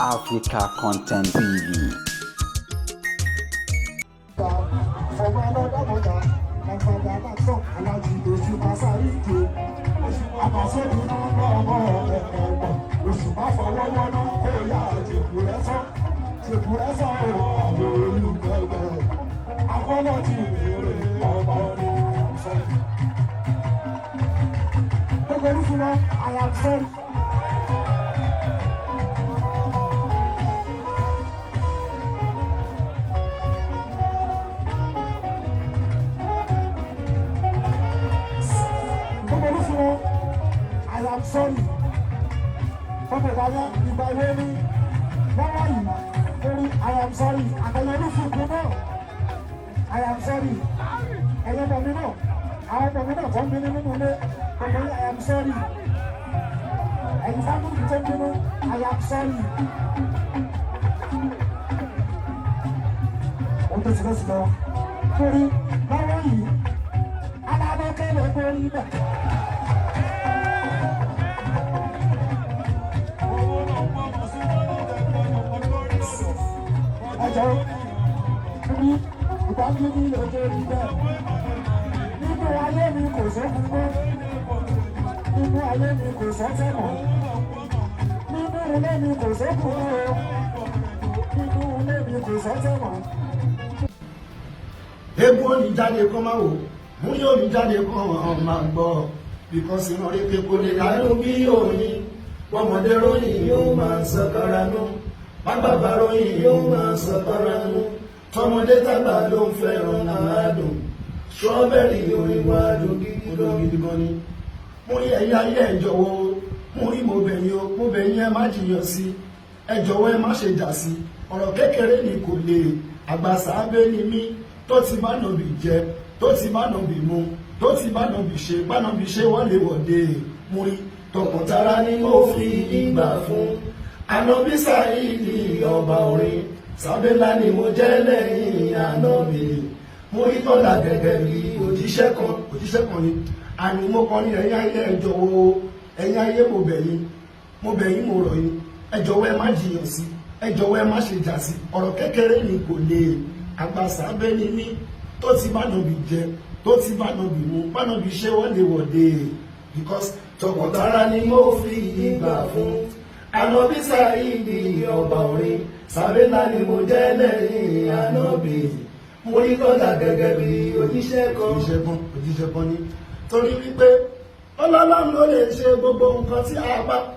Africa Content TV. I am sorry. I am sorry. I am sorry. I am sorry. I am sorry. I am sorry. Let's go. Ebu oni jáde kọ́ máa wò, mú yóò ní jáde kọ́ ọ̀hún máa gbọ́, because iná rí pé kò lè lánú bí òyìn, ọmọdé ròyìn yóò máa sọ̀kọ̀ra nú, bàbá ròyìn yóò máa sọ̀kọ̀ra nú, tọmọdé tàgbà ló ń fẹ́ràn àádùn, strawberry orin wa dùn gidi gan ni. Mo rí ẹ̀yà ayé ẹ̀ jọ̀wọ́, mo rí mo bẹ̀yìn ẹ má jiyàn sí, ẹ jọ̀wọ́ ẹ má ṣe jà sí, ọ̀rọ̀ kékeré ni kò lè, àgbà sàábé ni mí, tó ti bá nàbì jẹ, tó ti bá nàbì mu, tó ti bá nàbì ṣe wọlé wọ̀de, mo rí tọkàntara ni mo fi ìgbà fún. Ànábì Sáídì ọba orin, sábẹ́lá ni mo jẹ́ lẹ́yìn ànábì. Mo rí tọ́lá gẹ́gẹ́ bí òjíṣẹ́ kan ni. Àní mo kọ́ ní ẹ̀yin ayé ẹ jọ̀wọ́, ẹ̀yin ayé mo bẹ̀ yín, mo rọ̀ yín, ẹ jọ̀wọ́ ẹ má jiyàn sí, ẹ jọ̀wọ́ ẹ má ṣe jà sí, ọ̀rọ̀ kékeré ni kò lè, àgbà sàábé ni mí, tó ti bá nàbì jẹ, tó ti bá nàbì mu, bá nàbì ṣe wọlé wọ̀de, because tọkàntara ni mo fi ìgbà fún. Ànábì Sáídì ọba orin, sábẹ́lá ni mo jẹ́ lẹ́yìn ànábì. Mo rí kọ́lá gẹ́gẹ́ bí òjíṣẹ́ kan ni, torí wípé ọlọ́lá ló lè ṣe gbogbo nǹkan tí a bá